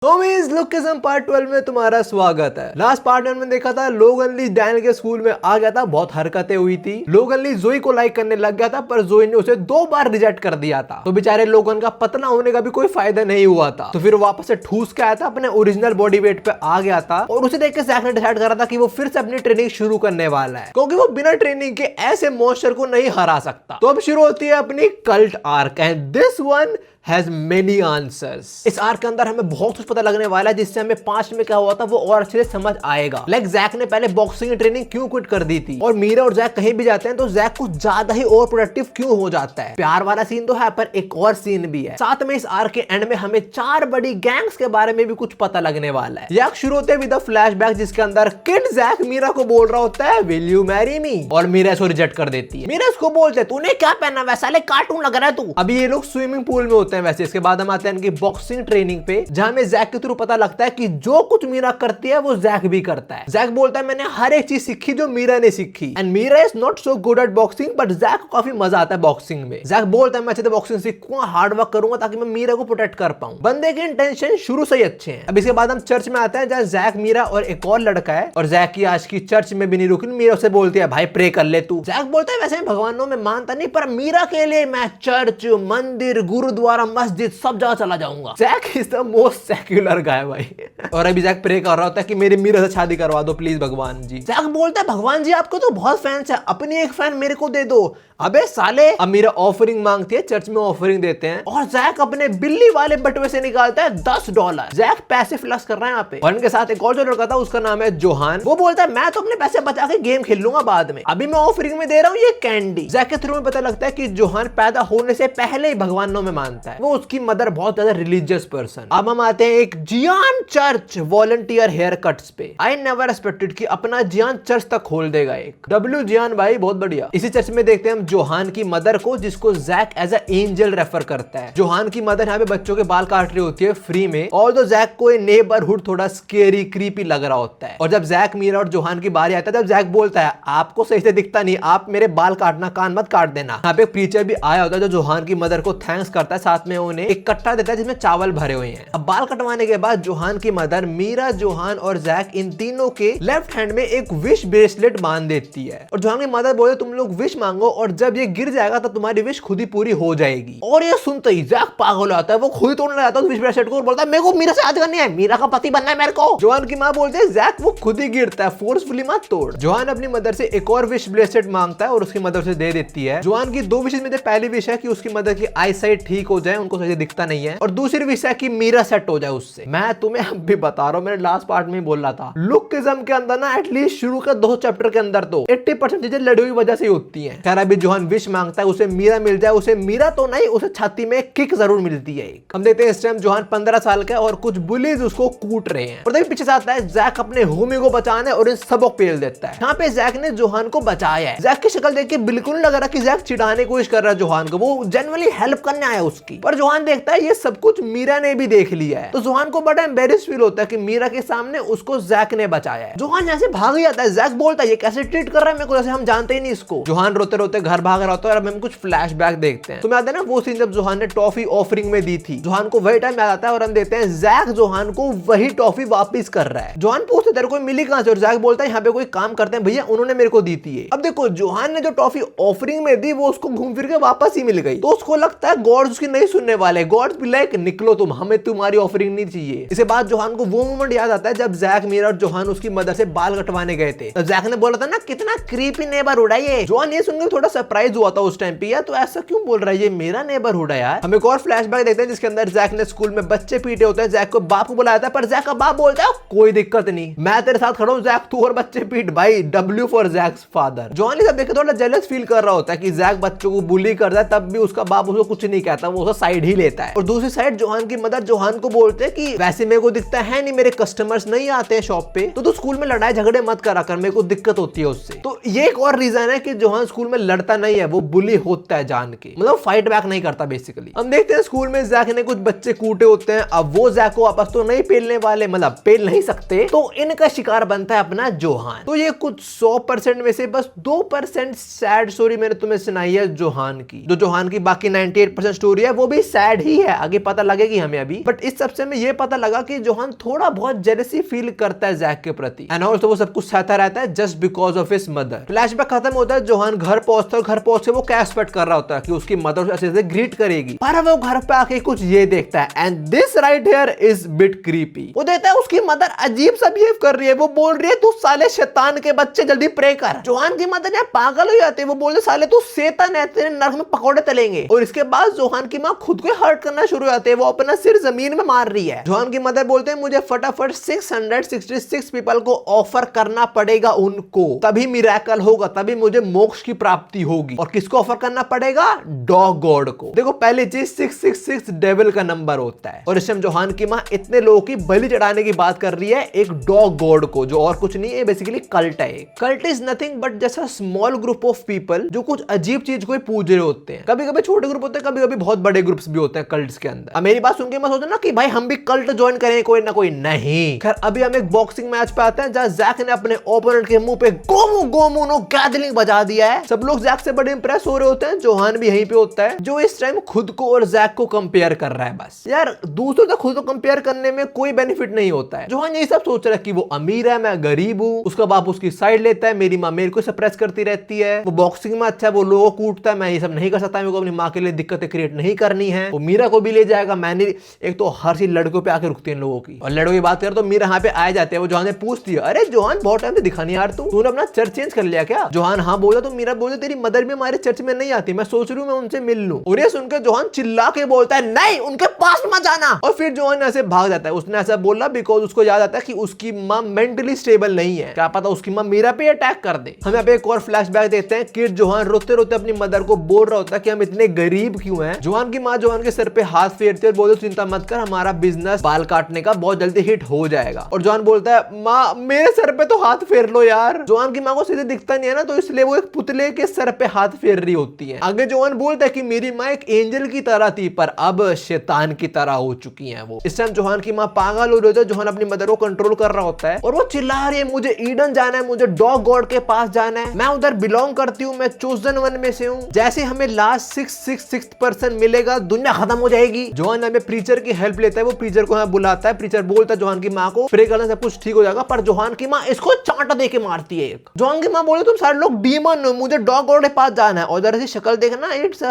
Homies lookism part 12 में तुम्हारा स्वागत है। लास्ट पार्ट में देखा था लोगन ली डैनियल के स्कूल में आ गया था, बहुत हरकतें हुई थी। लोगन ली जोई को लाइक करने लग गया था पर जोई ने उसे 2 बार रिजेक्ट कर दिया था। तो बेचारे लोगन का पतला होने का भी कोई फायदा नहीं हुआ था। तो फिर वापस से ठूस के आया था, अपने ओरिजिनल बॉडी वेट पे आ गया था और उसे देख के जैक ने डिसाइड करा था कि वो फिर से अपनी ट्रेनिंग शुरू करने वाला है, क्योंकि वो बिना ट्रेनिंग के ऐसे मॉन्स्टर को नहीं हरा सकता। तो अब शुरू होती है अपनी cult arc and this one has many answers। इस आर्क के अंदर हमें बहुत कुछ पता लगने वाला है, जिससे हमें 5 में क्या हुआ था वो और अच्छे से समझ आएगा। लाइक जैक ने पहले बॉक्सिंग की ट्रेनिंग क्यों क्विट कर दी थी, और मीरा और जैक कहीं भी जाते हैं तो जैक कुछ ज्यादा ही ओवर प्रोडक्टिव क्यों हो जाता है। प्यार वाला सीन तो है पर एक और सीन भी है। साथ में इस आर्क के एंड में हमें 4 बड़ी गैंग्स के बारे में भी कुछ पता लगने वाला है। यह शुरू होते विद अ फ्लैशबैक जिसके अंदर किड जैक मीरा को बोल रहा होता है विल यू मैरी मी, और मीरा इसको रिजेक्ट कर देती है। मीरा इसको बोलते तूने क्या पहना वैसा, ले कार्टून लग रहा है तू। अभी ये लोग स्विमिंग पूल में होते हैं वैसे। इसके बाद आते हैं इनकी बॉक्सिंग ट्रेनिंग पे, जहां हमें जैक के थ्रू पता लगता है कि जो कुछ मीरा करती है वो जैक भी करता है। जैक बोलता है मैंने हर एक चीज सीखी जो मीरा ने सीखी, and Mira is not so good at boxing but Jack को काफी मजा आता है बॉक्सिंग में। जैक बोलता है मैं अच्छे से बॉक्सिंग सीखूंगा, हार्ड वर्क करूंगा ताकि मैं मीरा को प्रोटेक्ट कर पाऊं। बंदे के इंटेंशन शुरू से ही अच्छे हैं। अब इसके बाद हम चर्च में आते हैं जहां जैक, मीरा और एक और लड़का है, और जैक की आज की चर्च में भी नहीं रुकी। मीरा उसे बोलती है भाई प्रे कर ले तू। जैक बोलता है वैसे मैं भगवानों में मानता नहीं, पर मीरा के लिए मैं चर्च, मंदिर, गुरुद्वारा, मस्जिद सब जगह चला जाऊंगा। Jack is the most secular guy भाई। और अभी जैक प्रे कर रहा होता है कि मेरी मीरा से शादी करवा दो प्लीज भगवान जी। जैक बोलता है भगवान जी आपको तो बहुत फैंस है, अपनी एक फैन मेरे को दे दो। अबे साले, अब मीरा ऑफरिंग मांगती है, चर्च में ऑफरिंग देते हैं, और जैक अपने बिल्ली वाले बटुए से निकालता है $10। जैक पैसे फ्लश कर रहा है यहाँ पे। और इनके साथ एक और जो लड़का था उसका नाम है जोहान। वो बोलता है मैं तो अपने पैसे बचा के गेम खेल लूंगा बाद में, अभी मैं ऑफरिंग में दे रहा हूँ ये कैंडी। जैक के थ्रू में पता लगता है कि जोहान पैदा होने से पहले ही भगवानों में मानता है। वो उसकी मदर बहुत ज्यादा रिलीजियस पर्सन। अब हम आते हैं एक जियान चर्च वॉलंटियर हेयर कट्स पे। आई नेवर एक्सपेक्टेड कि अपना जियान चर्च तक खोल देगा एक डब्ल्यू जियान भाई, बहुत बढ़िया। इसी चर्च में देखते हैं हम जोहान की मदर को, जिसको Jack as a angel refer करता है। जोहान की मदर यहाँ पे बच्चों के बाल काट रही होती है फ्री में, और तो जैक को नेबरहुड थोड़ा स्केरी क्रीपी लग रहा होता है। और जब जैक, मीरा और जोहान की बारी आता है तब जैक बोलता है आपको सही से दिखता नहीं, आप मेरे बाल काटना, कान मत काट देना। यहाँ पे प्रीचर भी आया होता है जो जोहान की मदर को थैंक्स करता है, साथ में उन्हें एक कट्टा देता है जिसमें चावल भरे हुए हैं। अब बाल कटवाने के बाद जोहान की मदर मीरा, जोहान और जैक इन तीनों के लेफ्ट हैंड में एक विश ब्रेसलेट बांध देती है, और जोहान की मदर बोले तुम लोग विश मांगो और जब ये गिर जाएगा तो तुम्हारी विश खुद ही पूरी हो जाएगी। और ये सुनते ही जैक पागल हो जाता है, वो खुद ही तोड़ने लगता है विश ब्रेसलेट को और बोलता है मेरे को मीरा से शादी करनी है, मीरा का पति बनना है मेरे को। जोहान की मां बोलते है जैक वो खुद ही गिरता है, फोर्सफुली मत तोड़। जोहान अपनी मदर से एक और विश ब्रेसलेट मांगता है और उसकी मदर से दे देती है। जोहान की 2 विशेस में से पहली विश है कि उसकी मदर की आई साइट ठीक हो जाए, उनको सही दिखता नहीं है, और दूसरी विश है कि मीरा सेट हो जाए उससे। मैं तुम्हें अब भी बता रहा हूं, मैंने लास्ट पार्ट में बोल रहा था लुकिज्म के अंदर ना एटलीस्ट शुरू के 2 चैप्टर के अंदर तो 80% चीजें लड़ी हुई वजह से होती हैं। खैर अभी जोहान विश मांगता है उसे मीरा मिल जाए, उसे मीरा तो नहीं उसे छाती में किक जरूर मिलती है। हम देखते हैं इस टाइम जोहान 15 साल का है और कुछ बुलीज उसको कूट रहे हैं, और तभी पीछे से आता है जैक अपने होमी को बचाने और इन सबको पेल देता है। यहाँ पे जैक ने जोहान को बचाया है। जैक की शक्ल देख के बिल्कुल नहीं लग रहा कि जैक चिढ़ाने की कोशिश कर रहा है जोहान को, वो जेन्युइनली हेल्प करने आया उसकी। पर जोहान देखता है ये सब कुछ मीरा ने भी देख लिया है, तो जोहान को बड़ा एम्बेरेस फील होता है कि मीरा के सामने उसको जैक ने बचाया है। जोहान यहाँ से भाग ही जाता है। जैक बोलता है ये कैसे ट्रीट कर रहा है मेरे को, जैसे हम जानते ही नहीं इसको। जोहान रोते रोते घर भाग रहा होता है, और हम कुछ फ्लैशबैक देखते हैं। तुम्हें याद है ना वो सीन जब जोहान ने टॉफी ऑफरिंग में दी थी, जोहान को वही टाइम याद आता है और हम देखते हैं जैक जोहान को वही टॉफी वापस कर रहा है। जोहान पूछते तेरे को मिली कहां से, और जैक बोलता है यहाँ पे कोई काम करते हैं भैया, उन्होंने मेरे को दी थी। अब देखो जोहान ने जो टॉफी ऑफरिंग में दी वो उसको घूम फिर के वापस ही मिल गई, तो उसको लगता है गॉड्स उसकी नहीं सुनने वाले। गॉड्स भी लाइक निकलो तुम, हमें तुम्हारी ऑफरिंग नहीं चाहिए। इसके बाद जोहान को वो मोमेंट याद आता है जब जैक, मीरा और जोहान उसकी मदर से बाल कटवाने गए थे। तो जैक ने बोला था ना कितना क्रीपी नेबरहुड है ये। जोहान ये सुनकर थोड़ा सरप्राइज हुआ था उस टाइम पे, यार तो ऐसा क्यों बोल रहा है, ये मेरा नेबरहुड है यार। हम एक और फ्लैशबैक देखते हैं जिसके अंदर जैक ने स्कूल में बच्चे पीटे होते हैं। जैक को बाप को बुलाया था, पर जैक का बाप बोलता है कोई दिक्कत नहीं, मैं तेरे साथ खड़ा हूं जैक, तू और बच्चे पीट भाई, W for Jack's father. Johan सब देख थोड़ा जेलस फील कर रहा होता है कि जैक बच्चों को बुली करता है, तब भी उसका बाप उसको कुछ नहीं कहता, वो उसका साइड ही लेता है। और दूसरी साइड जोहान की मदर जोहान को बोलते हैं कि वैसे मेरे को दिखता है नहीं, मेरे कस्टमर्स नहीं आते हैं शॉप पे, तो तू स्कूल में लड़ाई झगड़े मत करा कर, मेरे को दिक्कत होती है उससे। तो ये एक और रीजन है कि जोहान स्कूल में लड़ता नहीं है, वो बुली होता है जान के, मतलब फाइट बैक नहीं करता बेसिकली। हम देखते हैं स्कूल में जैक ने कुछ बच्चे कूटे होते हैं। अब वो जैक को वापस तो नहीं पेलने वाले, मतलब पेल नहीं सकते, तो इनका शिकार बनता है अपना जोहान। तो ये कुछ 100% में से बस 2% सैड स्टोरी मैंने तुम्हें सुनाई है जोहान की। जो जोहान की बाकी 98% स्टोरी है वो भी सैड ही है, आगे पता लगेगी हमें अभी। बट इस सबसे में ये पता लगा कि जोहान थोड़ा बहुत जेलसी फील करता है जैक के प्रति, एंड ऑल्सो वो सब कुछ सहता रहता है just because of his mother. Flashback खत्म होता है, जोहान घर पहुंचता है, घर पहुंच के वो क्या एक्सपेक्ट कर रहा होता है कि उसकी मदर अच्छे से ग्रीट करेगी, पर वो घर पे आके कुछ ये देखता है, and this right here is bit creepy. वो देखता है उसकी मदर अजीब सा बिहेव कर रही है, वो बोल रही है तू साले शैतान के बच्चे जल्दी प्रे कर। जोहान की मदर यहाँ पागल हो जाती है, वो बोलते साले तू शैतान है, तेरे नरक में पकौड़े तलेंगे। और इसके बाद जोहान की माँ खुद को हर्ट करना शुरू हो जाती है, वो अपना सिर जमीन में मार रही है। जोहान की मदर बोलते हैं मुझे फटाफट 666 पीपल को ऑफर करना पड़ेगा, उनको तभी मिरेकल होगा, तभी मुझे मोक्ष की प्राप्ति होगी। और किसको ऑफर करना पड़ेगा? डॉग गॉड को। देखो पहली चीज 666 डेविल का नंबर होता है, और इस टाइम जोहान की माँ इतने लोगों की बलि चढ़ाने की बात कर रही है एक डॉग गॉड को, जो और कुछ नहीं है, बेसिकली कल्ट है। कल्ट इज नथिंग बट जैसा स्मॉल ग्रुप ऑफ पीपल जो कुछ अजीब चीज को पूज रहे होते हैं। कभी कभी छोटे ग्रुप होते हैं, कभी कभी बहुत बड़े ग्रुप्स भी होते हैं कल्ट्स के अंदर। अब मेरी बात सुन के मत सोचो ना कि भाई हम भी कल्ट ज्वाइन करें, कोई ना कोई नहीं। खैर अभी हम एक बॉक्सिंग मैच पे आते हैं जहां जैक ने अपने ओपोनेंट के मुंह पे गोमू गोमू नो गैदलिंग बजा दिया है। सब लोग जैक से बड़े इंप्रेस हो रहे होते हैं, जोहान भी यहीं पे होता है, जो इस टाइम खुद को और जैक को कंपेयर कर रहा है। बस यार दूसरों से खुद को कंपेयर करने में कोई बेनिफिट नहीं होता है। जोहान यही सब सोच रहा है कि वो अमीर है, मैं गरीब हूँ, उसका बाप उसकी साइड लेता है, मेरी माँ मेरे को सप्रेस करती रहती है, वो बॉक्सिंग में अच्छा है, वो लोगों को कूटता है, मैं ये सब नहीं कर सकता, मेरे को अपनी माँ के लिए दिक्कतें क्रिएट नहीं करनी है। वो मीरा को भी ले जाएगा, मैंने एक तो हर चीज लड़कों पे आके रुकती है लोगों की। और लड़कों की बात कर तो मीरा यहाँ पे आ जाते हैं। वो जोहान से पूछती है अरे जोहान बहुत टाइम से दिखा नहीं यार, तूने अपना चर्च चेंज कर लिया क्या? जोहान हाँ बोला तो मीरा बोलती तेरी मदर भी हमारे चर्च में नहीं आती, मैं सोच रही हूँ मैं उनसे मिल लूं। और ये सुनकर जोहान चिल्ला के बोलता है नहीं उनके पास मत जाना। और फिर जोहान ऐसे भाग जाता है। उसने ऐसा बोला बिकॉज उसको याद आता है कि उसकी माँ मेंटली स्टेबल नहीं है, क्या पता उसकी माँ मीरा पे अटैक कर दे। हम यहाँ पे एक और फ्लैशबैक देखते हैं कि जोहान रोते रोते अपनी मदर को बोल रहा होता है कि हम इतने गरीब क्यों हैं। जोहान की माँ जोहान के सर पे हाथ फेरती है और बोलते चिंता मत कर, हमारा बिजनेस बाल काटने का बहुत जल्दी हिट हो जाएगा। और जोहान बोलता है माँ मेरे सर पे तो हाथ फेर लो यार। जोहान की माँ को सीधे दिखता नहीं है ना, तो इसलिए वो एक पुतले के सर पे हाथ फेर रही होती है। आगे जोहान बोलता है कि मेरी माँ एक एंजल की तरह थी पर अब शैतान की तरह हो चुकी है वो। इस टाइम जोहान की माँ पागल हो रही होती है। जोहान अपनी मदर को कंट्रोल कर रहा होता है और वो चिल्ला रही है मुझे ईडन जाना है, मुझे डॉग गॉड के पास जाना है, मैं उधर बिलोंग करती हूँ, मैं चोजन वन में से हूँ। जैसे हमें लास्ट 666% मिलेगा दुनिया खत्म हो जाएगी। जोहान हमें प्रीचर की हेल्प लेता है, वो प्रीचर को यहाँ बुलाता है। प्रीचर बोलता है जोहान की माँ को प्रे करने से कुछ ठीक हो जाएगा, पर जोहान की माँ इसको चांटा देके मारती है एक। जोहान की माँ बोले तुम सारे लोग डीमन हो, मुझे डॉग गॉड के पास जाना है। और जरा सी शक्ल देखना, इट्स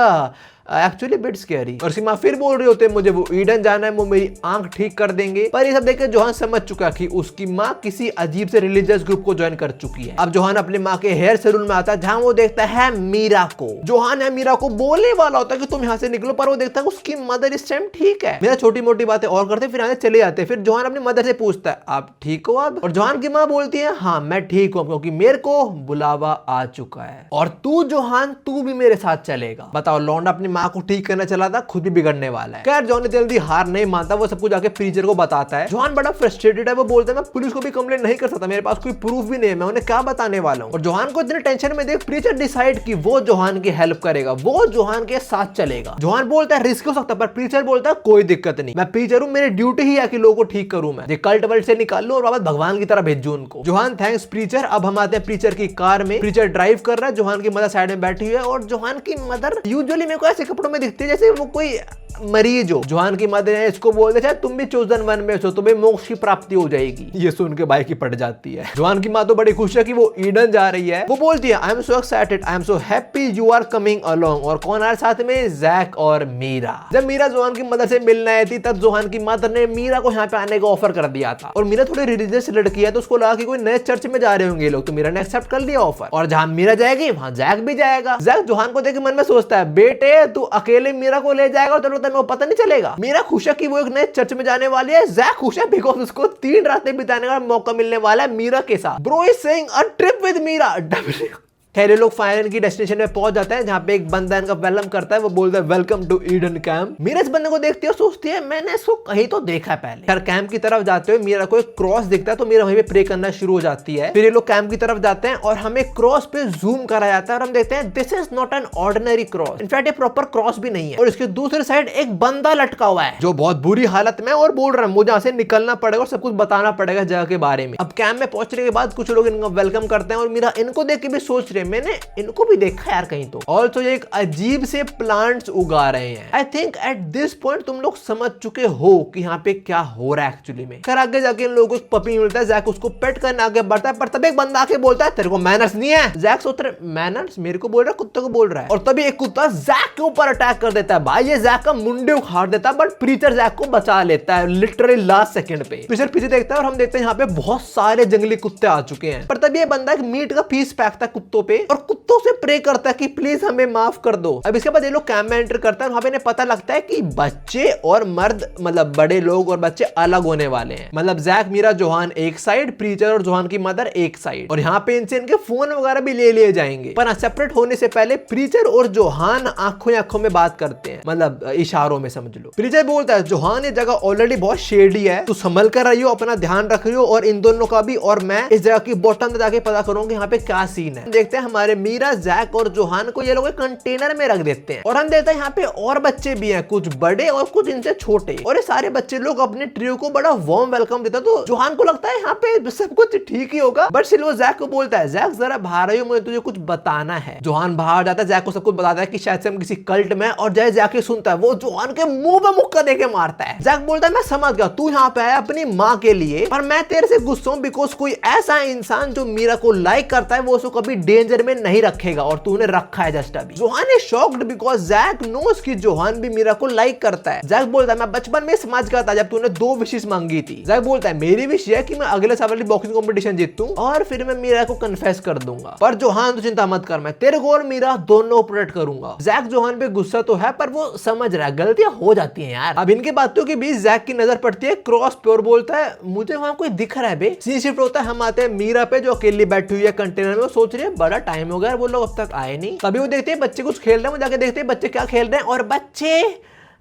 एक्चुअली बिट स्कैरी। और सीमा फिर बोल रहे होते हैं मुझे वो ईडन जाना है, वो मेरी आंख ठीक कर देंगे। पर ये सब देख के जोहान समझ चुका कि उसकी माँ किसी अजीब से रिलीजियस ग्रुप को ज्वाइन कर चुकी है। अब जोहान अपनी माँ के हेयर सैलून में आता है जहां वो देखता है मीरा को। जोहान है मीरा को बोलने वाला होता है कि तुम यहाँ से निकलो, पर वो देखता है उसकी मदर इस टाइम ठीक है। मेरा छोटी मोटी बातें और करते फिर यहाँ चले जाते। फिर जोहान अपनी मदर से पूछता है आप ठीक हो अब? और जोहान की माँ बोलती है हाँ मैं ठीक हूँ, क्योंकि मेरे को बुलावा आ चुका है और तू जोहान तू भी मेरे साथ चलेगा। बताओ लौंडा अपनी माँ को ठीक करना था, खुद भी बिगड़ने वाला है। खैर जोहान जल्दी हार नहीं मानता, वो सब कुछ जाके प्रीचर को बताता है। जोहान बड़ा फ्रस्ट्रेटेड है, वो बोलता है मैं पुलिस को भी कंप्लेंट नहीं कर सकता, मेरे पास कोई प्रूफ भी नहीं है, मैं उन्हें क्या बताने वाला हूँ। और जोहान को इतने टेंशन में देख प्रीचर डिसाइड कि वो जोहान की हेल्प करेगा, वो जोहान के साथ चलेगा। जोहान बोलता है रिस्क हो सकता है, पर प्रीचर बोलता है कोई दिक्कत नहीं, मैं प्रीचर हूँ, मेरी ड्यूटी ही है कि लोगों को ठीक करूँ, मैं कल्ट वर्ल्ड से निकाल लूं और वापस भगवान की तरह भेजूं उनको। Johan thanks preacher. अब हम आते हैं प्रीचर की कार में। प्रीचर ड्राइव कर रहा है, जोहान की मदर साइड में बैठी हुई है और जोहान की मदर यूजुअली मेरे को ऐसे कपड़ों में दिखती है जैसे वो कोई मरीज हो। जोहान की मदर है इसको बोलते हैं तुम भी चोजन वन में हो, तुम्हें मोक्ष की प्राप्ति हो जाएगी। ये सुन के भाई की पड़ जाती है। जोहान की माँ तो बड़ी खुश है कि वो ईडन जा रही है। वो बोलती है I am so excited, I am so happy you are coming along. और कौन आ रहा साथ में? जैक और मीरा। जब मीरा जोहान की मदर से मिलने आई थी तब जोहान की मदर ने मीरा को यहाँ पे आने का ऑफर कर दिया था। और मीरा थोड़ी रिलीजियस लड़की है तो उसको लगा कि कोई नए चर्च में जा रहे होंगे लोग, तो मीरा ने एक्सेप्ट कर लिया ऑफर। और जहां मीरा जाएगी वहां जैक भी जाएगा। जैक जोहान को देख के मन में सोचता है बेटे तू अकेले मीरा को ले जाएगा और तेरे को पता नहीं चलेगा। मीरा खुश है कि वो एक नए चर्च में जाने वाली है। जैक खुश है बिकॉज उसको 3 रातें बिताने का मौका मिलने वाला है मीरा के साथ। Bro is saying a trip with Mira. खैर लोग फाइनल की डेस्टिनेशन में पहुंच जाते हैं जहां पे एक बंदा इनका वेलकम करता है। वो बोलता है welcome to Eden camp. Mira इस बंदे को देखती है और सोचती है मैंने इसको कहीं तो देखा है पहले। खैर कैंप की तरफ जाते हुए मीरा को एक क्रॉस दिखता है तो मीरा वहीं पे प्रे करना शुरू हो जाती है। फिर ये लोग कैंप की तरफ जाते हैं और हमें क्रॉस पे जूम करा जाता है और हम देखते हैं this is not an ordinary cross, in fact ये प्रॉपर क्रॉस भी नहीं है। और इसके दूसरी साइड एक बंदा लटका हुआ है जो बहुत बुरी हालत में और बोल रहा है मुझे यहाँ से निकलना पड़ेगा और सब कुछ बताना पड़ेगा जगह के बारे में। अब कैंप में पहुंचने के बाद कुछ लोग इनका वेलकम करते हैं और मीरा इनको देख के भी सोच रही रहे हैं, मैंने इनको भी देखा यार कहीं तो। ऑल्सो ये एक अजीब से प्लांट्स उगा रहे हैं। I think at this point तुम लोग समझ चुके हो कि यहाँ पे क्या हो रहा है एक्चुअली में। खैर आगे जाके इन लोगों को एक पपी मिलता है, जैक उसको पेट करने आगे बढ़ता है, पर तभी एक बंदा आके बोलता है तेरे को मैनर्स नहीं है। जैक सोच रहा है मैनर्स मेरे को बोल रहा है, कुत्ते को बोल रहा है, और तभी एक कुत्ता जैक के ऊपर अटैक कर देता है। भाई ये जैक का मुंडे उखाड़ देता है, बट प्रीचर जैक को बचा लेता है लिटरली लास्ट सेकंड पे। प्रीचर पीछे देखता है और हम देखते हैं यहाँ पे बहुत सारे जंगली कुत्ते आ चुके हैं, पर तभी ये बंदा एक मीट का पीस फेंकता है कुत्तों पे और कुत्तों से प्रे करता है कि प्लीज हमें माफ कर दो। अब इसके बाद ये लोग कैंप में एंटर करता है, वहां पे इन्हें पता लगता है कि बच्चे और मर्द मतलब बड़े लोग और बच्चे अलग होने वाले हैं। मतलब जैक, मीरा, जोहान एक साइड, प्रीचर और जोहान की मदर एक साइड, और यहाँ पे इनसे इनके फोन वगैरह भी ले लिए जाएंगे। पर सेपरेट होने से पहले प्रीचर और जोहान आंखों आंखों में बात करते हैं, मतलब इशारों में समझ लो। प्रीचर बोलता है जोहान ये जगह ऑलरेडी बहुत शेडी है, तू संभल कर रही हो, अपना ध्यान रख रही हो, और इन दोनों का भी, और मैं इस जगह की बॉटम में जाके पता करूंगा यहाँ पे क्या सीन है। देखते हैं हमारे मीरा, जैक और जोहान को ये लोग कंटेनर में रख देते हैं, और हम देखते हैं यहाँ पे और बच्चे भी हैं, कुछ बड़े और कुछ इनसे छोटे, और ये सारे बच्चे लोग अपने ट्रियो को बड़ा वार्म वेलकम देते हैं। तो जोहान को लगता है यहाँ पे सब कुछ ठीक ही होगा, बट सिर्फ वो जैक को बोलता है जैक जरा बाहर आइयो, मुझे तुझे कुछ बताना है। जोहान बाहर जाता है, जैक को सब कुछ बताता है कि शायद से हम किसी कल्ट में, और जय जाके सुनता है वो जोहान के मुंह पे मुक्का देके मारता है। जैक बोलता है मैं समझ गया तू यहाँ पे आया अपनी माँ के लिए, पर मैं तेरे से गुस्सा हूं बिकॉज कोई ऐसा इंसान जो मीरा को लाइक करता है वो उसको कभी डेंजर में नहीं रखेगा, और तूने रखा है जस्ट अभी। Johan is shocked because Jack knows कि जोहान भी मीरा को लाइक करता है। जैक बोलता है मैं बचपन में समझ गया था जब तूने 2 विशेस मांगी थी। जैक बोलता है मेरी विश है कि मैं अगले साल वाली बॉक्सिंग कंपटीशन जीतूं और फिर मैं मीरा को कन्फेस कर दूंगा, पर जोहान तो चिंता मत कर, मैं तेरे को और मीरा दोनों प्रोटेक्ट करूंगा। जैक जोहान पे गुस्सा तो है, पर वो समझ रहा है गलतियां हो जाती हैं यार। अब इनकी बातों के बीच जैक की नजर पड़ती है क्रॉस पे और बोलता है मुझे वहां कोई दिख रहा है बे। सीन शिफ्ट होता है, हम आते हैं मीरा पे जो अकेली बैठी हुई है कंटेनर में, वो सोच रही है बड़ा टाइम हो गया वो लोग अब तक आए नहीं। तभी वो देखते हैं बच्चे कुछ खेल रहे हैं, वो जाके देखते हैं बच्चे क्या खेल रहे हैं, और बच्चे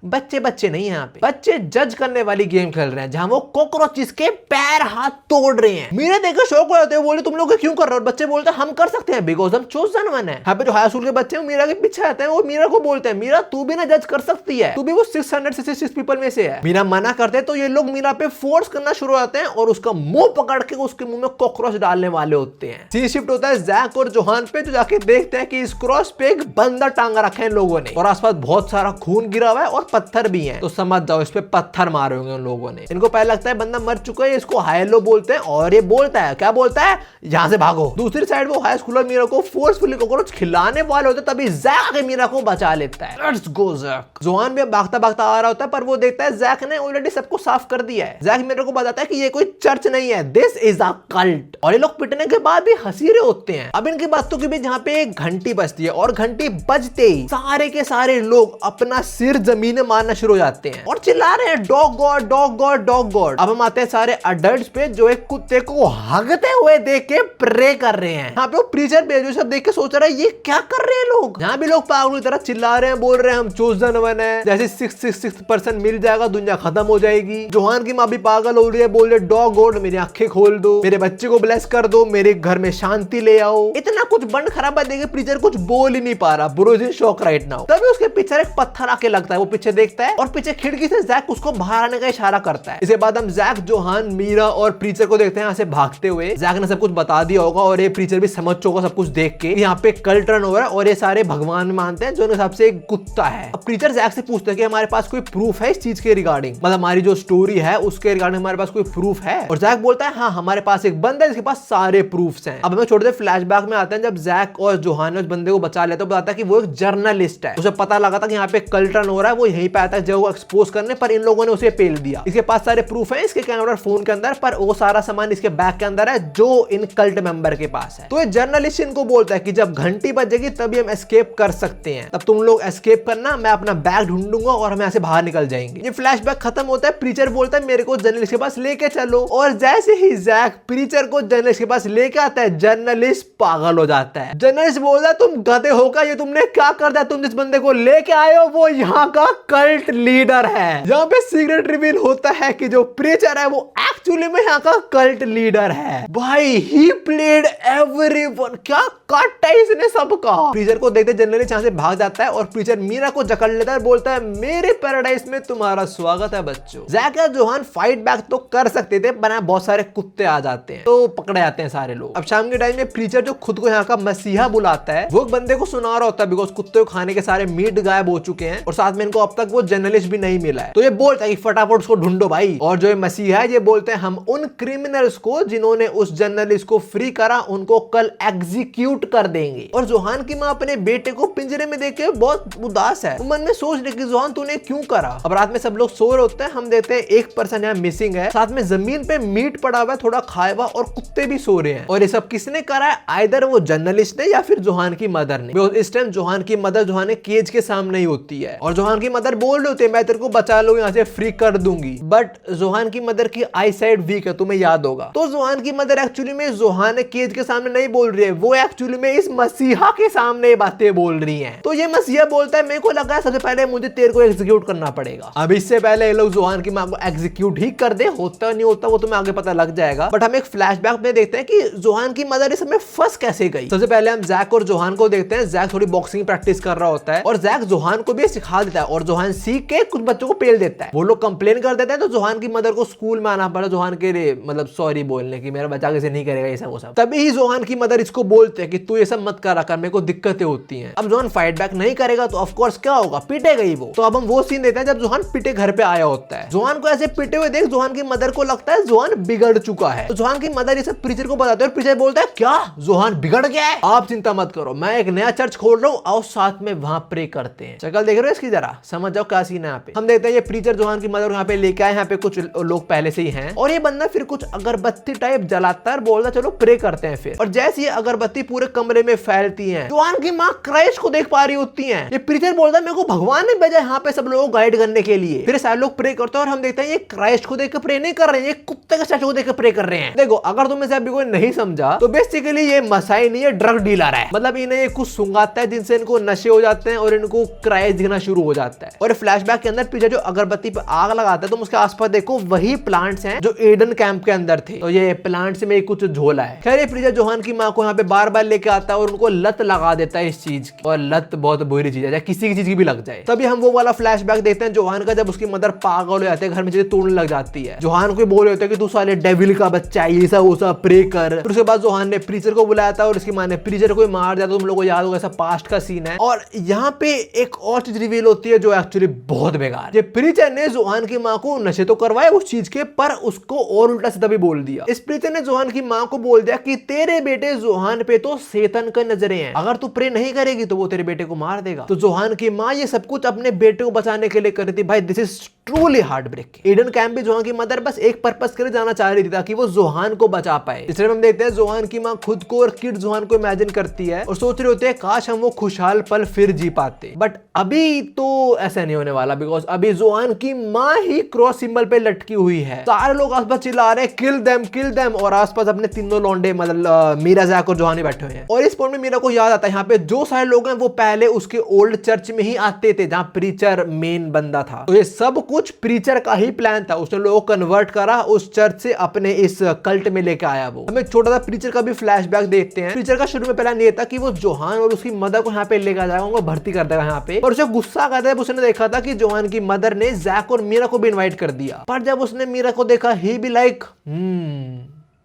नहीं है यहाँ पे, बच्चे जज करने वाली गेम खेल रहे हैं जहां वो कॉकरोचेस के पैर हाथ तोड़ रहे हैं। मेरे देखकर शौक हो जाते हैं, बोले तुम लोग क्यों कर रहे हो? बच्चे बोलते हैं हम कर सकते हैं बिकॉज हम चोजन वन है। यहाँ पे जो हाई स्कूल के बच्चे हैं मीरा के पीछे आते हैं, वो मीरा को बोलते हैं मीरा तू भी ना जज कर सकती है, तू भी वो 666 पीपल में से है। मीरा मना करते हैं तो ये लोग मीरा पे फोर्स करना शुरू होते हैं और उसका मुंह पकड़ के उसके मुंह में कॉकरोच डालने वाले होते हैं। सीन शिफ्ट होता है जैक और जोहान पे, जो जाके देखते हैं कि इस क्रॉस पे एक बंदा टांगा रखा है लोगों ने, और आसपास बहुत सारा खून गिरा हुआ है और पत्थर भी है। तो समझ जाओ इस पे पत्थर मारे होंगे उन लोगों ने। इनको पहले लगता है बंदा मर चुका है, इसको हायलो बोलते हैं, और ये बोलता है क्या बोलता है यहां से भागो। दूसरी साइड वो हाई स्कूलर मीरा को फोर्सफुली कॉकरोच खिलाने वाले होते, तभी जैक मीरा को बचा लेता है। Let's go Jack. जोहान भी भागता भागता आ रहा होता है, पर वो देखता है जैक ने ऑलरेडी सबको साफ कर दिया है। जैक मीरा को बताता है कि ये कोई चर्च नहीं है, दिस इज अ कल्ट, और ये लोग पिटने के बाद भी हंसी रहे होते हैं। अब इनकी बातों के बीच यहाँ पे एक घंटी बजती है, और घंटी बजते ही सारे के सारे लोग अपना सिर जमीन में मारना शुरू हो जाते हैं और चिल्ला रहे हैं dog God dog God dog God. अब हम आते हैं सारे अडल्ट्स पे जो एक कुत्ते को हगते हुए देख के प्रे कर रहे हैं। यहाँ पे वो प्रीचर बेजो सब देख के सोच रहा है ये क्या कर रहे हैं लोग। यहाँ भी लोग पागलों की तरह चिल्ला रहे हैं, बोल रहे हैं हम चोजन वन है, जैसे 666% मिल जाएगा दुनिया खत्म हो जाएगी। जोहान की माँ भी पागल हो रही है, बोल रहे डॉग गॉड मेरी आंखें खोल दो, मेरे बच्चे को ब्लेस कर दो, मेरे घर में शांति ले आओ। इतना कुछ बंद खराबा देखे प्रीचर कुछ बोल ही नहीं पा रहा, bro is in shock right now. तभी उसके पीछे एक पत्थर आके लगता है, वो पीछे देखता है और पीछे खिड़की से जैक उसको बाहर आने का इशारा करता है। इसके बाद हम जैक, जोहान, मीरा और प्रीचर को देखते हैं यहाँ से भागते हुए। जैक ने सब कुछ बता दिया होगा और ये प्रीचर भी समझ चुका होगा सब कुछ देख के यहाँ पे कल्ट रन हो रहा है, और ये सारे भगवान मानते हैं जो उनके हिसाब से एक कुत्ता है। अब प्रीचर जैक से पूछते हैं कि हमारे पास कोई प्रूफ है इस चीज के रिगार्डिंग, मतलब हमारी जो स्टोरी है उसके रिगार्डिंग हमारे पास कोई प्रूफ है। और जैक बोलता है हाँ हमारे पास एक बंदा है जिसके पास सारे प्रूफ्स हैं। अब हमें छोटे से फ्लैशबैक में आते हैं जब जैक और जोहान उस बंदे को बचा लेते हैं, बताता है कि वो एक जर्नलिस्ट है, उसे पता लगा था कि यहाँ पे कल्ट रन हो रहा है, वो यहीं पे आता है जब वो एक्सपोज करने, पर इन लोगों ने उसे पेल दिया। इसके पास सारे प्रूफ है इसके कैमरा और फोन के अंदर, पर वो सारा सामान इसके बैग के अंदर है जो इन कल्ट मेंबर के पास है। तो ये जर्नलिस्ट इनको बोलता है कि जब घंटी बजेगी तभी हम एस्केप कर सकते हैं, तब तुम लोग एस्केप करना, मैं अपना बैग ढूंढूंगा और हम यहाँ से बाहर निकल जाएंगे। ये फ्लैशबैक खत्म होता है, प्रीचर बोलता है मेरे को जर्नलिस्ट के पास लेके चलो, और जैसे ही जैक प्रीचर को जर्नलिस्ट के पास लेके आता है जर्नलिस्ट पागल हो जाता है। जर्नलिस्ट बोलता है तुम गधे हो क्या, ये तुमने क्या कर दिया, तुम जिस बंदे को लेके आए हो वो यहाँ का कल्ट लीडर है। यहाँ पे सीक्रेट रिवील होता है कि जो प्रीचर है वो एक्चुअली में यहाँ का कल्ट लीडर है भाई। ही प्लेड एवरीवन, क्या काटा है इसने सबका। प्रीचर को देखते जनरली यहाँ से भाग जाता है और प्रीचर मीरा को जकड़ लेता है, बोलता है मेरे पैराडाइज में तुम्हारा स्वागत है बच्चों। जैक और जोहान फाइट बैक तो कर सकते थे, पर बहुत सारे कुत्ते आ जाते हैं तो पकड़े जाते हैं सारे लोग। अब शाम के टाइम में प्रीचर जो खुद को यहाँ का मसीहा बुलाता है, वो एक बंदे को सुना रहा होता है बिकॉज कुत्ते को खाने के सारे मीट गायब हो चुके हैं और साथ में इनको अब तक वो जर्नलिस्ट भी नहीं मिला है। तो ये बोलता है कि फटाफट उसको ढूंढो भाई। और जो ये मसीहा है ये बोलते हैं हम उन क्रिमिनल्स को जिन्होंने उस जर्नलिस्ट को फ्री करा उनको कल एग्जीक्यूट कर देंगे। और जोहान की माँ अपने बेटे को पिंजरे में देख के बहुत उदास है, मन में सोच रही कि जोहान तूने क्यों करा। अब रात में सब लोग सो रहे होते हैं, हम देखते हैं एक पर्सन यहाँ मिसिंग है, साथ में जमीन पे मीट पड़ा हुआ है थोड़ा खाया हुआ और कुत्ते भी सो रहे हैं। और ये सब किसने करा है? आइदर वो जर्नलिस्ट ने या फिर जोहान की मदर ने। इस टाइम जोहान की मदर जोहान केज के सामने ही होती है और जोहान की मदर बोल रही होती है मैं तेरे को बचा लो यहाँ से फ्री कर दूंगी, बट जोहान की मदर की आई साइड वीक है, तुम्हें याद होगा। तो जोहान की मदर एक्चुअली में जोहान केज के सामने नहीं बोल रही है, वो एक्चुअली में इस मसीहा के सामने बातें बोल रही है। तो ये मसीहा बोलता है मेरे को लगा है सबसे पहले मुझे तेरे को एग्जीक्यूट करना पड़ेगा। अब इससे पहले ये लोग जोहान की माँ को एग्जीक्यूट ही कर दे, होता नहीं होता वो तुम्हें आगे पता लग जाएगा। बट हम एक फ्लैशबैक में देखते हैं कि जोहान की मदर इस समय फंस कैसे गई। सबसे पहले हम जैक और जोहान को देखते हैं। जैक थोड़ी बॉक्सिंग प्रैक्टिस कर रहा होता है और जैक जोहान को भी सिखा देता है और जोहान सीख के कुछ बच्चों को पेल देता है। वो लोग कंप्लेन कर देते हैं तो जोहान की मदर को स्कूल में आना पड़ा जोहान के लिए मतलब सॉरी बोलने की, मेरा बच्चा कैसे नहीं करेगा ये सब वो सब। तभी ही जोहान की मदर इसको बोलते हैं कि तू ये सब मत करा कर, मेरे को दिक्कतें होती हैं। अब जोहान फाइट बैक नहीं करेगा तो ऑफ कोर्स क्या होगा, पिटेगा ही वो। तो अब हम वो सीन देते हैं जब जोहान पिटे घर पे आया होता है। जोहान को ऐसे पिटे हुए देख जोहान की मदर को लगता है जोहान बिगड़ चुका है। तो जोहान की मदर ये सब प्रीचर को बताते हैं और प्रीचर बोलता है क्या जोहान बिगड़ गया है? आप चिंता मत करो, मैं एक नया चर्च खोल रहा हूँ, आओ साथ में वहां प्रे करते हैं। शक्ल देख रहे हो इसकी, जरा समझ जाओ क्या सीन है यहाँ पे। हम देखते हैं ये प्रीचर जोहान की मदर यहाँ पे लेके आए, यहाँ पे कुछ लोग पहले से ही हैं और ये बंदा फिर कुछ अगरबत्ती टाइप जलाता है, बोलता चलो प्रे करते हैं फिर। और जैसे ये अगरबत्ती पूरे कमरे में फैलती है, जोहान की माँ क्राइस्ट को देख पा रही होती है। ये प्रीचर बोलता है मेरे को भगवान ने भेजा यहाँ पे सब लोगों को गाइड करने के लिए। फिर सारे लोग प्रे करते हैं और हम देखते हैं ये क्राइस्ट को देख के प्रे नहीं कर रहे हैं, ये कुत्ते के स्टैचू को देख के प्रे कर रहे हैं। देखो अगर तुम इसे अभी कोई नहीं समझा तो बेसिकली ये मसाई नहीं है, ड्रग डीलर है। मतलब इन्हें कुछ सुंगाता है जिनसे इनको नशे हो जाते हैं और इनको क्राइस्ट दिखना शुरू हो जाता है। और फ्लैशबैक के अंदर पीछे जो अगरबत्ती पे आग लगाता है तुम उसके आसपास देखो वही प्लांट्स हैं जो एडन कैंप के अंदर थे। तो ये प्लांट्स में कुछ झोला है। खैर ये प्रीचर जोहान की माँ को यहाँ पे बार बार लेके आता है और उनको लत लगा देता है इस चीज की। और लत बहुत बुरी चीज है, किसी की चीज की भी लग जाए। तभी हम वो वाला फ्लैशबैक देखते हैं जोहान का, जब उसकी मदर पागल हो जाती है, घर में चीजें तोड़ने लग जाती है। जोहान को बोल रहे होते हैं कि तू साले डेविल का बच्चा है, ये सब वो सब प्रे कर। फिर उसके बाद जोहान ने प्रीचर को बुलाया था और उसकी माँ ने प्रीचर को मार दिया। तो तुम लोगों को याद होगा ऐसा पास्ट का सीन है। और यहाँ पे एक और चीज रिवील होती है जो एक्चुअली बहुत बेकार है। प्रीचर ने जोहान की माँ को नशे तो करवाए उस चीज के, पर उसको और उल्टा सीधा भी बोल दिया। इस प्रीचर ने जोहान की माँ को बोल दिया कि तेरे बेटे जोहान पे तो शैतान की नजरें हैं, अगर तू प्रे नहीं करेगी तो वो तेरे बेटे को मार देगा। तो जोहान की माँ ये सब कुछ अपने बेटे को बचाने के लिए कर रही थी। भाई this is truly heart breaking. Eden camp भी जोहान की मदर बस एक पर्पस के लिए जाना चाह रही थी ताकि वो जोहान को बचा पाए। इसलिए हम देखते हैं जोहान की माँ खुद को और किड जोहान को इमेजिन करती है और सोच रहे होते हैं काश हम वो खुशहाल पल फिर जी पाते। बट अभी तो ऐसा नहीं होने वाला बिकॉज अभी जोहान की माँ ही क्रॉस सिंबल पे लटकी हुई है। सारे लोग आसपास चिल्ला रहे हैं किल देम और आसपास अपने तीनों लौंडे मतलब मीरा, जैक और जोहान ही बैठे हुए हैं। और इस पॉइंट में मीरा को याद आता है यहाँ पे जो सारे लोग हैं वो पहले उसके ओल्ड चर्च में ही आते थे जहाँ प्रीचर मेन बंदा था। तो ये सब कुछ प्रीचर का ही प्लान था, उसने लोगों को कन्वर्ट करा उस चर्च से अपने इस कल्ट में लेके आया। वो हम एक छोटा सा प्रीचर का भी फ्लैशबैक देखते हैं। प्रीचर का शुरू में प्लान ये था कि वो जोहान और उसकी मदर को यहाँ पे लेकर जाएगा, उनको भर्ती कर देगा यहाँ पे। और उसे गुस्सा आता है, उसने देखा था कि जोहान की मदर ने जैक और मीरा को भी इनवाइट कर दिया। पर जब उसने मीरा को देखा ही भी लाइक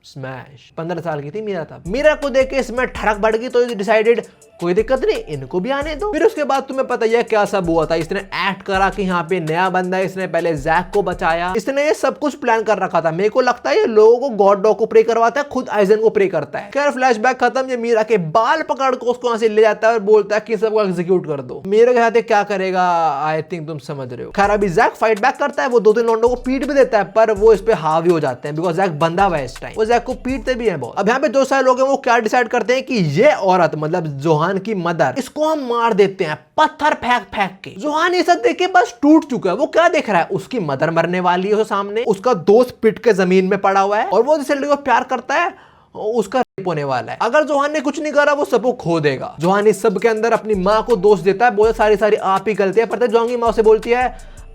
स्मैश। 15 साल की थी मीरा तब। मीरा को देख के इसमें ठड़क बढ़ गई तो डिसाइडेड कोई दिक्कत नहीं, इनको भी आने दो। फिर उसके बाद तुम्हें पता ही है क्या सब हुआ था। इसने एक्ट करा कि यहाँ पे नया बंदा है, इसने पहले जैक को बचाया, इसने ये सब कुछ प्लान कर रखा था। मेरे को लगता है ये लोगों को गॉड डॉग को प्रे करवाता है, खुद आइजन को प्रे करता है। खैर फ्लैशबैक खत्म, ये मीरा के बाल पकड़ को उसको यहाँ से ले जाता है और बोलता है कि सबको एग्जीक्यूट कर दो। मीरा के हाथ क्या करेगा आई थिंक तुम समझ रहे हो। खैर अभी जैक फाइट बैक करता है, वो 2-3 लौंडों को पीट भी देता है पर वो इस पे हावी हो जाते हैं बिकॉज जैक बंदा हुआ है इस टाइम, वो जैक को पीटते भी है बहुत। अब यहाँ पे जो सारे लोग हैं वो क्या डिसाइड करते हैं कि ये औरत मतलब जोहान की मदर, इसको हम मार देते हैं पत्थर फेंक फेंक के। जोहान ये सब देख के बस टूट चुका है। वो क्या देख रहा है, उसकी मदर मरने वाली है सामने, उसका दोस्त पिट के जमीन में पड़ा हुआ है और वो जिस लड़की को प्यार करता है उसका रेप होने वाला है। अगर जोहान ने कुछ नहीं करा वो सबको खो देगा। जोहान इस सब के अंदर अपनी माँ को दोष देता है, बहुत सारी आप ही गलतियां, पर जोहान की माँ से बोलती है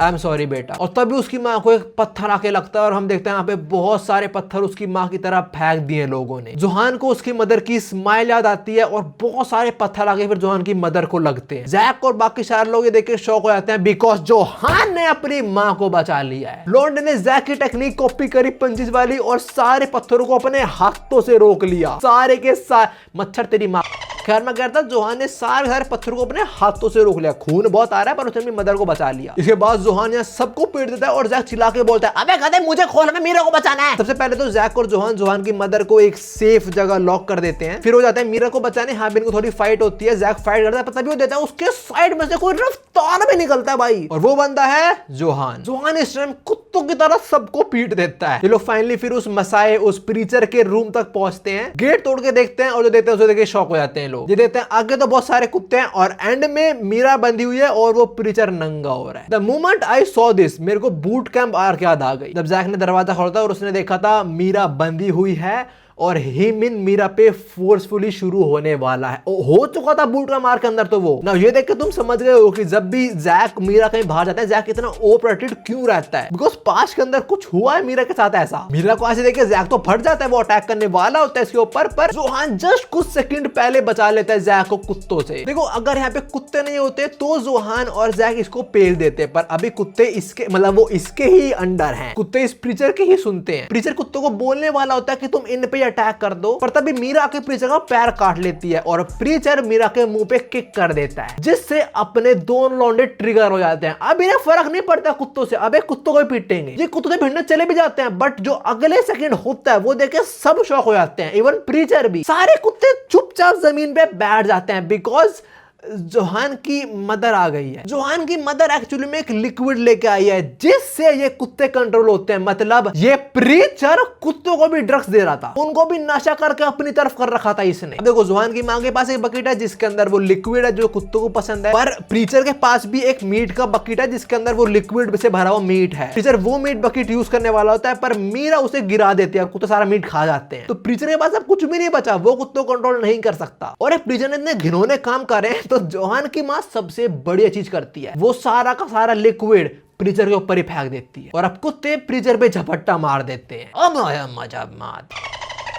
आई एम सॉरी बेटा। और तभी उसकी माँ को एक पत्थर आके लगता है और हम देखते हैं यहाँ पे बहुत सारे पत्थर उसकी माँ की तरफ फेंक दिए लोगों ने। जोहान को उसकी मदर की स्माइल याद आती है और बहुत सारे पत्थर आके फिर जोहान की मदर को लगते हैं। जैक और बाकी सारे लोग ये देख के शौक हो जाते हैं बिकॉज जोहान ने अपनी माँ को बचा लिया है। लॉन्डे ने जैक की टेक्निक कॉपी करी पंचिस वाली और सारे पत्थरों को अपने हाथों से रोक लिया। सारे के सारे मच्छर तेरी माँ। खैर मैं कहता जोहान ने सारे पत्थरों को अपने हाथों से रोक लिया। खून बहुत आ रहा है पर उसने अपनी मदर को बचा लिया। इसके बाद जोहान यहाँ सबको पीट देता है और जैक चिल्ला के बोलता है अबे गधे मुझे खोलना, मीरा को बचाना है। सबसे पहले तो जैक और जोहान की मदर को एक सेफ जगह लॉक कर देते हैं। फिर हो जाते हैं मीरा को बचाने। हाँ इनको थोड़ी फाइट होती है। जैक फाइट करता है पर तभी वो देता है उसके साइड में से कोई रफ्तार में निकलता है भाई, और वो बंदा है जोहान इस टाइम कुत्तों की तरह सबको पीट देता है। ये लोग फाइनली फिर उस मसाए उस प्रीचर के रूम तक पहुंचते हैं। गेट तोड़ के देखते हैं और जो देखते हैं उसे देख के शॉक हो जाते हैं लोग। ये देखते हैं आगे तो बहुत सारे कुत्ते हैं और एंड में मीरा बंधी हुई है और वो प्रीचर नंगा हो रहा है। The moment I saw this मेरे को बूट कैंप आर्क याद आ गई। जब जैक ने दरवाजा खोला था और उसने देखा था मीरा बंधी हुई है और हिम इन मीरा पे फोर्सफुली शुरू होने वाला है। हो चुका था बूट का मार के अंदर। तो वो ना ये देख के तुम समझ गए हो कि जब भी जैक मीरा कहीं बाहर जाता है जैक इतना ओवररेटेड क्यों रहता है, बिकॉज पास्ट के अंदर कुछ हुआ है मीरा के साथ ऐसा। मीरा को ऐसे देख के जैक तो फट जाता है, वो अटैक करने वाला होता है इसके ऊपर, पर जोहान जस्ट कुछ सेकंड पहले बचा लेता है जैक को कुत्तों से। देखो अगर यहाँ पे कुत्ते नहीं होते तो जोहान और जैक इसको पेल देते, पर अभी कुत्ते इसके मतलब वो इसके ही अंडर हैं। कुत्ते इस प्रीचर के ही सुनते हैं। प्रीचर कुत्तों को बोलने वाला होता है कि तुम इन पे अटैक कर दो, पर तभी मीरा के प्रीचर का पैर काट लेती है और प्रीचर मीरा के मुंह पे किक कर देता है, जिससे अपने दोनों लौंडे ट्रिगर हो जाते हैं। अब इन्हें फर्क नहीं पड़ता कुत्तों से, अबे कुत्तों को पीटेंगे। ये कुत्तों से भिड़ने चले भी जाते हैं, बट जो अगले सेकंड होता है वो देख के सब शॉक हो जाते हैं, इवन प्रीचर भी। सारे कुत्ते चुपचाप जमीन पे बैठ जाते हैं बिकॉज जोहान की मदर आ गई है। जोहान की मदर एक्चुअली में एक लिक्विड लेके आई है जिससे ये कुत्ते कंट्रोल होते हैं। मतलब ये प्रीचर कुत्तों को भी ड्रग्स दे रहा था, उनको भी नशा करके अपनी तरफ कर रखा था इसने। अब देखो जोहान की मां के पास एक बकेट है जिसके अंदर वो लिक्विड है जो कुत्तों को पसंद है, पर प्रीचर के पास भी एक मीट का बकेट है जिसके अंदर वो लिक्विड से भरा हुआ मीट है। प्रीचर वो मीट बकेट यूज करने वाला होता है पर मीरा उसे गिरा देती है, कुत्ते सारा मीट खा जाते हैं। तो प्रीचर के पास अब कुछ भी नहीं बचा, वो कुत्तों को कंट्रोल नहीं कर सकता। और प्रीचर ने इतने घिनौने काम करे तो जोहान की मां सबसे बढ़िया चीज करती है, वो सारा का सारा लिक्विड प्रीचर के ऊपर ही फेंक देती है और अब कुत्ते प्रीचर पे झपट्टा मार देते हैं। अब आया मजा मात।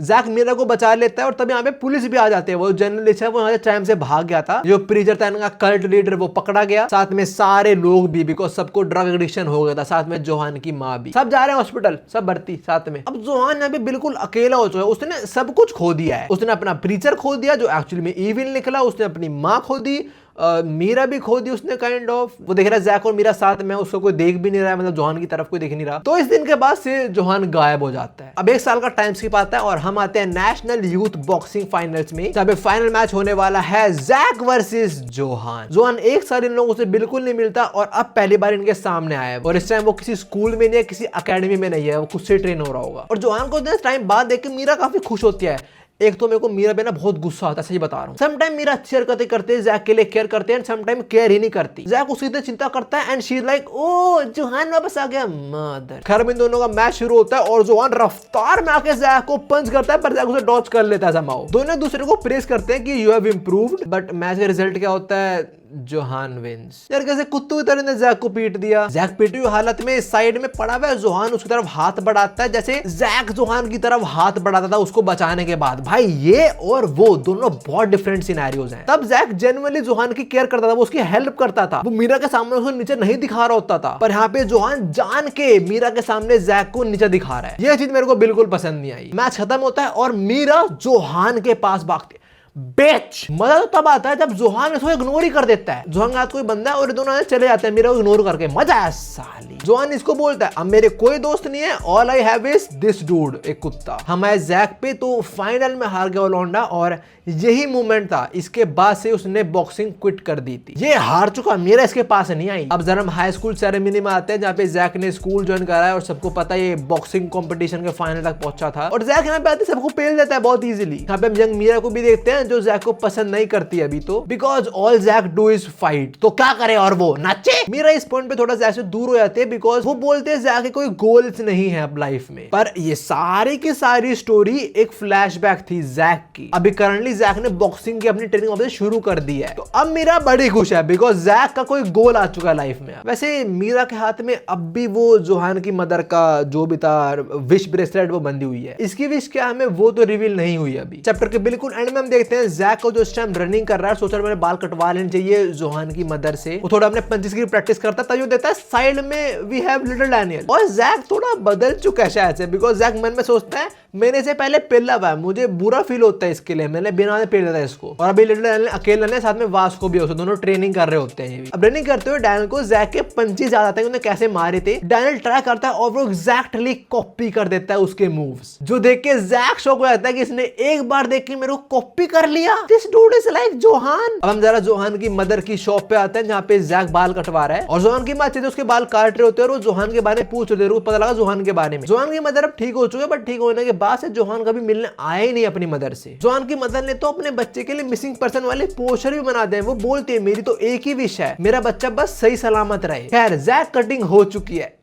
जैक मीरा को बचा लेता है और तब यहाँ पे पुलिस भी आ जाते हैं। वो जर्नलिस्ट है वो यहाँ से टाइम से भाग गया था। जो प्रीचर था इनका कल्ट लीडर वो पकड़ा गया, साथ में सारे लोग भी, बिकॉज सबको ड्रग एडिक्शन हो गया था, साथ में जोहान की माँ भी। सब जा रहे हैं हॉस्पिटल, सब भर्ती साथ में। अब जोहान यहाँ पे बिल्कुल अकेला हो चुका है, उसने सब कुछ खो दिया है। उसने अपना प्रीचर खो दिया जो एक्चुअली में इविल निकला, उसने अपनी माँ खो दी, मीरा भी खो दी उसने काइंड ऑफ। वो देख रहा है जैक और मीरा साथ में, उसको कोई देख भी नहीं रहा है, मतलब जोहान की तरफ कोई देख नहीं रहा। तो इस दिन के बाद से जोहान गायब हो जाता है। अब 1 साल का टाइम स्किप आता है और हम आते हैं नेशनल यूथ बॉक्सिंग फाइनल्स में, जहाँ पे फाइनल मैच होने वाला है जैक वर्सेस जोहान। जोहान 1 साल इन लोगों से बिल्कुल नहीं मिलता और अब पहली बार इनके सामने आया है और इस टाइम वो किसी स्कूल में नहीं है, किसी अकेडमी में नहीं है, वो खुद से ट्रेन हो रहा होगा। और जोहान को इस टाइम बाद देख के मीरा काफी खुश होती है। एक तो मेरे को मीरा पे ना बहुत गुस्सा आता है, सही बता रहा हूँ। समटाइम मीरा अच्छी हरकतें करते हैं, जैक के लिए केयर करते हैं, समटाइम केयर ही नहीं करती। जैक उसकी इतनी चिंता करता है and she is like oh Johan वापस आ गया मदर। खैर इन दोनों का मैच शुरू होता है और जोहान रफ्तार में आके जैक को पंच करता है पर जैक उसे डॉच कर लेता है समाओ। दोनों दूसरे को प्रेस करते हैं कि you have improved, but match का रिजल्ट क्या होता है, जोहान विंस। यार कैसे कुत्तों की तरह ने जैक को पीट दिया। जैक पीटी हुई हालत में साइड में पड़ा हुआ है, जोहान उसकी तरफ हाथ बढ़ाता है जैसे जैक जोहान की तरफ हाथ बढ़ाता था उसको बचाने के बाद। भाई ये और वो दोनों बहुत डिफरेंट सिनेरियोज हैं। तब जैक जेन्युइनली जोहान की केयर करता था, वो उसकी हेल्प करता था, वो मीरा के सामने उसको नीचे नहीं दिखा रहा होता था, पर यहाँ पे जोहान जान के मीरा के सामने जैक को नीचे दिखा रहा है। यह चीज मेरे को बिल्कुल पसंद नहीं आई। मैच खत्म होता है और मीरा जोहान के पास भागती। बेच मजा तो तब आता है जब जोहान इसको इग्नोर ही कर देता है। जोहान के हाथ कोई बंदा है और ये दोनों चले जाते हैं मीरा को इग्नोर करके। मजा आया साली। जोहान इसको बोलता है अब मेरे कोई दोस्त नहीं है, all I have is this dude, एक कुत्ता। हमारे जैक पे तो फाइनल में हार गया वो लौंडा और यही मोमेंट था, इसके बाद से उसने बॉक्सिंग क्विट कर दी थी। ये हार चुका, मेरा इसके पास नहीं आई। अब जरा हम हाई स्कूल सेरेमनी में आते हैं जहाँ पे जैक ने स्कूल ज्वाइन करा है और सबको पता है ये बॉक्सिंग कंपटीशन के फाइनल तक पहुंचा था और जैक यहाँ पे आते सबको पेल देता है बहुत इजीली। यहाँ पे हम यंग मीरा को भी देखते हैं हैं जो जैक को पसंद नहीं करती अभी तो, because all Jack do is fight. तो क्या करे और वो नाचे। मीरा इस पॉइंट पे थोड़ा जैक से दूर हो जाते हैं बिकॉज वो बोलते हैं जैक के कोई गोल्स नहीं है अब लाइफ में। पर ये सारी की सारी स्टोरी एक फ्लैशबैक थी जैक की। अभी करंटली जैक ने बॉक्सिंग की अपनी ट्रेनिंग वापस शुरू कर दी है, तो अब मीरा बड़ी खुश है बिकॉज जैक का कोई गोल आ चुका है लाइफ में। वैसे मीरा के हाथ में अब भी वो जोहान की मदर का जो भी था विश ब्रेसलेट वो बंधी हुई है। इसकी विश क्या हमें वो तो रिवील नहीं हुई अभी। चैप्टर के बिल्कुल एंड में हम देखते हैं जैक को जो इस टाइम रनिंग कर रहा है, सोच रहा है मैंने बाल कटवा लेने चाहिए जोहान की मदर से। वो थोड़ा अपने पंचेस की प्रैक्टिस करता है, तभी देता है साइड में वी हैव लिटिल डैनियल। और जैक थोड़ा बदल चुका है शायद से, बिकॉज जैक मन में सोचता है मेरे से पहले पिल्ला हुआ है, मुझे बुरा फील होता है इसके लिए, मैंने बिना पेल दिया था इसको। और अभी लिटिल डैनियल अकेला ने साथ में वास्को भी होता है, दोनों ट्रेनिंग कर रहे होते हैं। अब रनिंग करते हुए डैनियल को जैक के पंचेस याद आते हैं उन्हें कैसे मारे थे। डैनियल ट्राई करता है और वो एग्जैक्टली कॉपी कर देता है उसके मूव्स, जो देख के जैक शॉक हो जाता है कि इसने एक बार देख के मेरे को कॉपी कर लिया। This dude is like Johan. अब हम जरा जोहान की मदर की शॉप पे आते हैं जहाँ पे जैक बाल कटवा रहा है और जोहान की माँ अच्छे से उसके बाल काट रहे होते हैं और वो जोहान के बारे में पूछ रहे होते, पता लगा जोहान के बारे में। जोहान की मदर अब ठीक हो चुके हैं, बट ठीक होने के बाद से जोहान कभी मिलने आया ही नहीं अपनी मदर से। जोहान की मदर ने तो अपने बच्चे के लिए मिसिंग पर्सन वाले पोस्टर भी बना दिए। वो बोलते हैं मेरी तो एक ही विश है, मेरा बच्चा बस सही सलामत रहे। खैर जैक कटिंग हो चुकी है।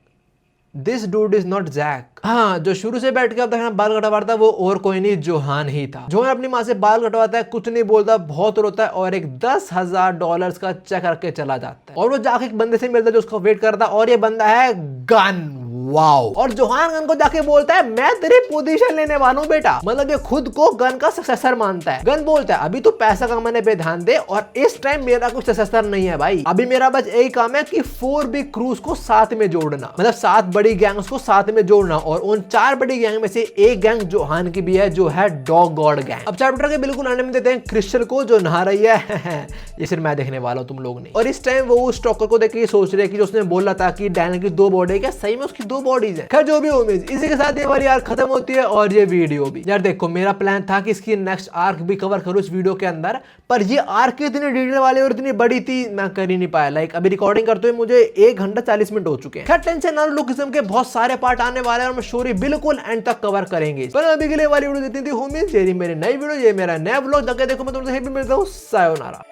This dude is not Jack. हाँ, जो शुरू से बैठ के अब तक बाल कटवाता वो और कोई नहीं जोहान ही था। जोहान अपनी माँ से बाल कटवाता है, कुछ नहीं बोलता, बहुत रोता है और एक $10,000 का चेक रख के चला जाता है। और वो जाके एक बंदे से मिलता है जो उसका वेट करता है और ये बंदा है गन। वाओ। और जोहान गन को जाके बोलता है मैं तेरी पोजीशन लेने वाला हूँ बेटा। मतलब ये खुद को गन का सक्सेसर मानता है। गन बोलता है अभी तो पैसा कमाने पे ध्यान दे और इस टाइम मेरा कुछ सक्सेसर नहीं है भाई, अभी मेरा बस यही काम है कि 4 बिग क्रूज को साथ में जोड़ना, मतलब 7 बड़ी गैंग्स को साथ में जोड़ना। और उन 4 बड़ी गैंग में से एक गैंग जोहान की भी है जो है डॉग गॉड गैंग। अब चैप्टर के बिल्कुल एंड में देते हैं क्रिस्टल को जो नहा रही है ये सिर्फ मैं देखने वाला हूँ, तुम लोग नहीं। और इस टाइम वो उस स्टॉकर को देख के सोच रहे कि जो उसने बोला था कि डैनियल की 2 बॉडी है, क्या सही में उसकी 2 बॉडीज है। खैर जो भी उम्मीद, इसी के साथ ये वाली आर्क खत्म होती है और ये वीडियो भी। यार देखो मेरा प्लान था कि इसकी नेक्स्ट आर्क भी कवर करूं इस वीडियो के अंदर, पर ये आर्क इतनी डिटेल वाली और इतनी बड़ी थी मैं कर ही नहीं पाया। लाइक अभी रिकॉर्डिंग करते हुए मुझे 1 घंटा 40 मिनट हो चुके हैं। खैर टेंशन ना लो, लुकिज्म के बहुत सारे पार्ट आने वाले हैं और मैं स्टोरी बिल्कुल एंड तक कवर करेंगे। पर अभी के लिए वाली वीडियो जितनी थी होमी, ये मेरी नई वीडियो, ये मेरा नया व्लॉग, जाके देखो मैं तुमसे मिलता हूँ। सायोनारा।